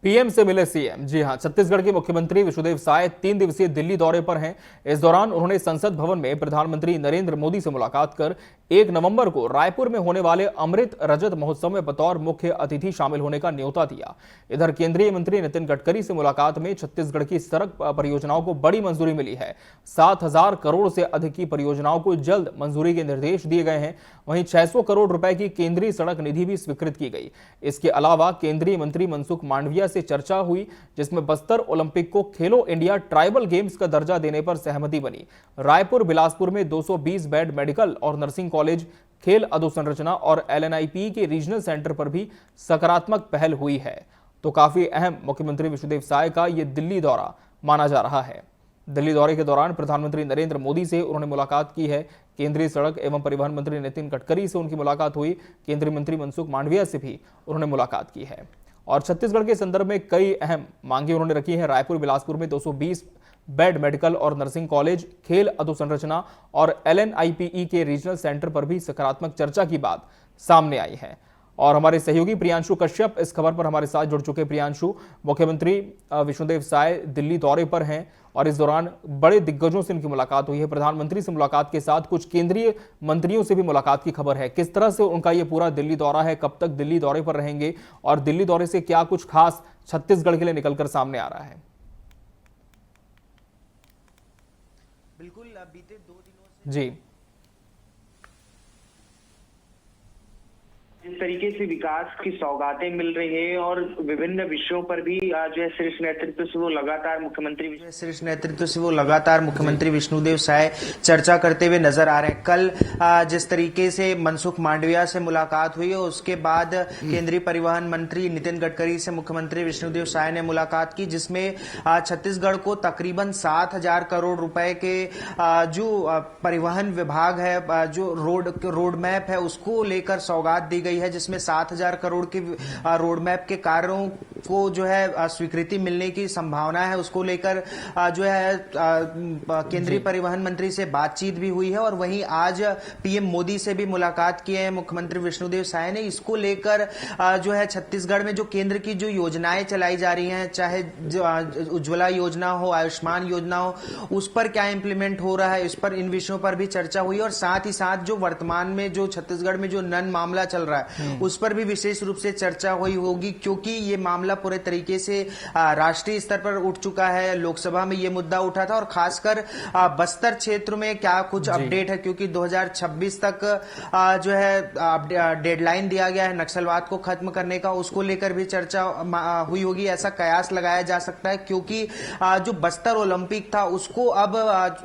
PM से मिले CM. जी हां, छत्तीसगढ़ के मुख्यमंत्री विष्णुदेव साय 3 दिवसीय दिल्ली दौरे पर हैं। इस दौरान उन्होंने संसद भवन में प्रधानमंत्री नरेंद्र मोदी से मुलाकात कर 1 नवंबर को रायपुर में होने वाले अमृत रजत महोत्सव में बतौर मुख्य अतिथि शामिल होने का न्योता दिया। इधर केंद्रीय मंत्री नितिन गडकरी से मुलाकात में छत्तीसगढ़ की सड़क परियोजनाओं को बड़ी मंजूरी मिली है। 7,000 करोड़ से अधिक की परियोजनाओं को जल्द मंजूरी के निर्देश दिए गए हैं। वहीं 600 करोड़ रुपए की केंद्रीय सड़क निधि भी स्वीकृत की गई। इसके अलावा केंद्रीय मंत्री मनसुख मांडविया से चर्चा हुई, जिसमें बस्तर ओलंपिक को खेलो इंडिया ट्राइबल गेम्स का दर्जा देने पर सहमति बनी। रायपुर बिलासपुर में 220 बेड मेडिकल और नर्सिंग कॉलेज, खेल अधोसंरचना और एलएनआईपी के रीजनल सेंटर पर भी सकारात्मक पहल हुई है। तो काफी अहम मुख्यमंत्री विष्णुदेव साय का यह दिल्ली दौरा माना जा रहा है। दिल्ली दौरे के दौरान प्रधानमंत्री नरेंद्र मोदी से उन्होंने मुलाकात की है। केंद्रीय सड़क एवं परिवहन मंत्री नितिन गडकरी से उनकी मुलाकात हुई। केंद्रीय मंत्री मनसुख मांडविया से भी उन्होंने मुलाकात की है और छत्तीसगढ़ के संदर्भ में कई अहम मांगे उन्होंने रखी हैं। रायपुर बिलासपुर में 220 बेड मेडिकल और नर्सिंग कॉलेज, खेल अधोसंरचना और एलएनआईपी के रीजनल सेंटर पर भी सकारात्मक चर्चा की बात सामने आई है। और हमारे सहयोगी प्रियांशु कश्यप इस खबर पर हमारे साथ जुड़ चुके। प्रियांशु, मुख्यमंत्री विष्णुदेव साय दिल्ली दौरे पर हैं और इस दौरान बड़े दिग्गजों से उनकी मुलाकात हुई है। प्रधानमंत्री से मुलाकात के साथ कुछ केंद्रीय मंत्रियों से भी मुलाकात की खबर है। किस तरह से उनका ये पूरा दिल्ली दौरा है, कब तक दिल्ली दौरे पर रहेंगे और दिल्ली दौरे से क्या कुछ खास छत्तीसगढ़ के लिए निकलकर सामने आ रहा है? बिल्कुल, बीते 2 दिनों से जी, जिस तरीके से विकास की सौगातें मिल रही हैं और विभिन्न विषयों पर भी जो है शीर्ष नेतृत्व से वो लगातार मुख्यमंत्री विष्णुदेव साय चर्चा करते हुए नजर आ रहे हैं। कल जिस तरीके से मनसुख मांडविया से मुलाकात हुई और उसके बाद केंद्रीय परिवहन मंत्री नितिन गडकरी से मुख्यमंत्री विष्णुदेव साय ने मुलाकात की, जिसमें छत्तीसगढ़ को तकरीबन 7,000 करोड़ रुपए के जो परिवहन विभाग है, जो रोड मैप है, उसको लेकर सौगात दी गई है, जिसमें 7,000 करोड़ के रोड मैप के कार्यों को जो है स्वीकृति मिलने की संभावना है। उसको लेकर जो है केंद्रीय परिवहन मंत्री से बातचीत भी हुई है और वहीं आज पीएम मोदी से भी मुलाकात की है मुख्यमंत्री विष्णुदेव साय ने। इसको लेकर जो है छत्तीसगढ़ में जो केंद्र की जो योजनाएं चलाई जा रही हैं, चाहे उज्ज्वला योजना हो, आयुष्मान योजना हो, उस पर क्या इंप्लीमेंट हो रहा है, इस पर इन विषयों पर भी चर्चा हुई और साथ ही साथ जो वर्तमान में जो छत्तीसगढ़ में जो नन मामला चल रहा है उस पर भी विशेष रूप से चर्चा हुई होगी, क्योंकि ये मामला पूरे तरीके से राष्ट्रीय स्तर पर उठ चुका है। लोकसभा में ये मुद्दा उठा था और खासकर बस्तर क्षेत्र में क्या कुछ अपडेट है, क्योंकि 2026 तक जो है डेडलाइन दिया गया है नक्सलवाद को खत्म करने का, उसको लेकर भी चर्चा हुई होगी, ऐसा कयास लगाया जा सकता है। क्योंकि जो बस्तर ओलंपिक था उसको अब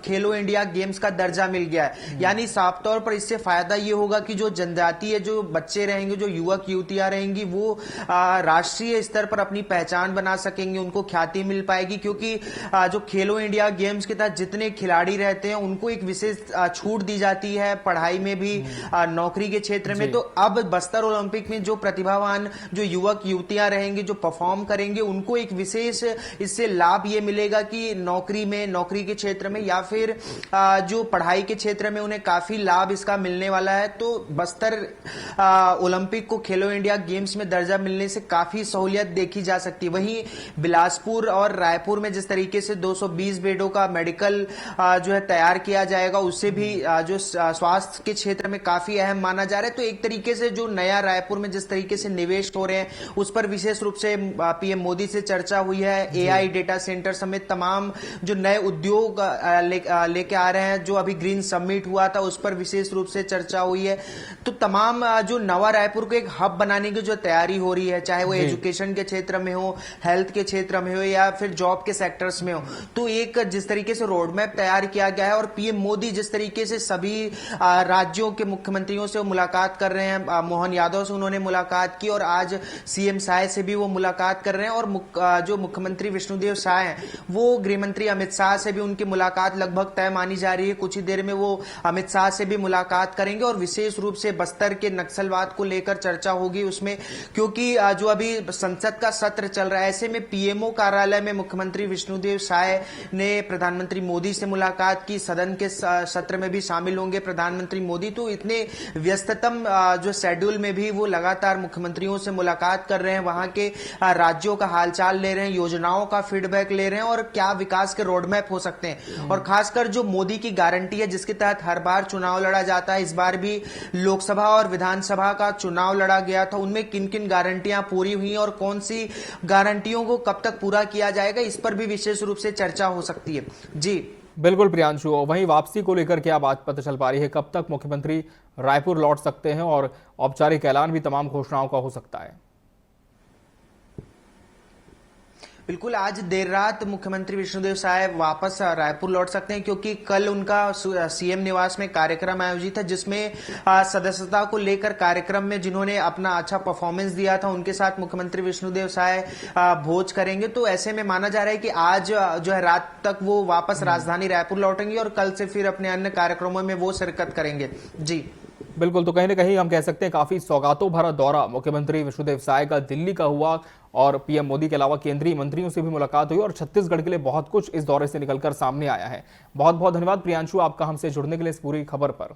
खेलो इंडिया गेम्स का दर्जा मिल गया है। यानी साफ तौर पर इससे फायदा ये होगा कि जो जनजातीय जो बच्चे रहेंगे, जो युवक युवतियां रहेंगी, वो राष्ट्रीय स्तर पर अपनी पहचान बना सकेंगे, उनको ख्याति मिल पाएगी। क्योंकि जो खेलो इंडिया गेम्स के तहत जितने खिलाड़ी रहते हैं उनको एक विशेष छूट दी जाती है, पढ़ाई में भी, नौकरी के क्षेत्र में। तो अब बस्तर ओलंपिक में जो प्रतिभावान जो युवक युवतियां रहेंगे, जो परफॉर्म करेंगे, उनको एक विशेष इससे लाभ ये मिलेगा कि नौकरी के क्षेत्र में या फिर जो पढ़ाई के क्षेत्र में उन्हें काफी लाभ इसका मिलने वाला है। तो बस्तर ओलंपिक को खेलो इंडिया गेम्स में दर्जा मिलने से काफी सहूलियत देखी जा सकती है। वहीं बिलासपुर और रायपुर में जिस तरीके से 220 बेडों का मेडिकल जो है तैयार किया जाएगा, उससे भी जो स्वास्थ्य के क्षेत्र में काफी अहम माना जा रहा है। तो एक तरीके से जो नया रायपुर में जिस तरीके से निवेश हो रहे हैं उस पर विशेष रूप से पीएम मोदी से चर्चा हुई है। एआई डेटा सेंटर समेत तमाम जो नए उद्योग लेके आ रहे हैं, जो अभी ग्रीन समिट हुआ था उस पर विशेष रूप से चर्चा हुई है। तो तमाम जो नवा रायपुर को एक हब बनाने की जो तैयारी हो रही है, चाहे वो एजुकेशन के क्षेत्र में हो, हेल्थ के क्षेत्र में हो या फिर जॉब के सेक्टर्स में हो, तो एक जिस तरीके से रोड मैप तैयार किया गया है और पीएम मोदी जिस तरीके से सभी राज्यों के मुख्यमंत्रियों से मुलाकात कर रहे हैं, मोहन यादव से उन्होंने मुलाकात की और आज सीएम साय से भी वो मुलाकात कर रहे हैं और जो मुख्यमंत्री विष्णुदेव साय हैं वो गृहमंत्री अमित शाह से भी उनकी मुलाकात लगभग तय मानी जा रही है। कुछ ही देर में वो अमित शाह से भी मुलाकात करेंगे और विशेष रूप से बस्तर के नक्सलवाद बात को लेकर चर्चा होगी उसमें, क्योंकि जो अभी संसद का सत्र चल रहा है, ऐसे में पीएमओ कार्यालय में मुख्यमंत्री विष्णुदेव साय ने प्रधानमंत्री मोदी से मुलाकात की। सदन के सत्र में भी शामिल होंगे प्रधानमंत्री मोदी, तो इतने व्यस्ततम जो शेड्यूल में भी वो लगातार मुख्यमंत्रियों से मुलाकात कर रहे हैं, वहां के राज्यों का हालचाल ले रहे हैं, योजनाओं का फीडबैक ले रहे हैं और क्या विकास के रोडमैप हो सकते हैं। और खासकर जो मोदी की गारंटी है जिसके तहत हर बार चुनाव लड़ा जाता है, इस बार भी लोकसभा और विधानसभा का चुनाव लड़ा गया था, उनमें किन किन गारंटियां पूरी हुई और कौन सी गारंटियों को कब तक पूरा किया जाएगा, इस पर भी विशेष रूप से चर्चा हो सकती है। जी बिल्कुल प्रियांशु, वहीं वापसी को लेकर क्या बात पता चल पा रही है? कब तक मुख्यमंत्री रायपुर लौट सकते हैं और औपचारिक ऐलान भी तमाम घोषणाओं का हो सकता है? बिल्कुल, आज देर रात मुख्यमंत्री विष्णुदेव साय वापस रायपुर लौट सकते हैं, क्योंकि कल उनका सीएम निवास में कार्यक्रम आयोजित है जिसमें सदस्यता को लेकर कार्यक्रम में जिन्होंने अपना अच्छा परफॉर्मेंस दिया था उनके साथ मुख्यमंत्री विष्णुदेव साय भोज करेंगे। तो ऐसे में माना जा रहा है कि आज जो है रात तक वो वापस राजधानी रायपुर लौटेंगे और कल से फिर अपने अन्य कार्यक्रमों में वो शिरकत करेंगे। जी बिल्कुल, तो कहीं ना कहीं हम कह सकते हैं काफी सौगातों भरा दौरा मुख्यमंत्री विष्णुदेव साय का दिल्ली का हुआ और पीएम मोदी के अलावा केंद्रीय मंत्रियों से भी मुलाकात हुई और छत्तीसगढ़ के लिए बहुत कुछ इस दौरे से निकलकर सामने आया है। बहुत बहुत धन्यवाद प्रियांशु आपका हमसे जुड़ने के लिए इस पूरी खबर पर।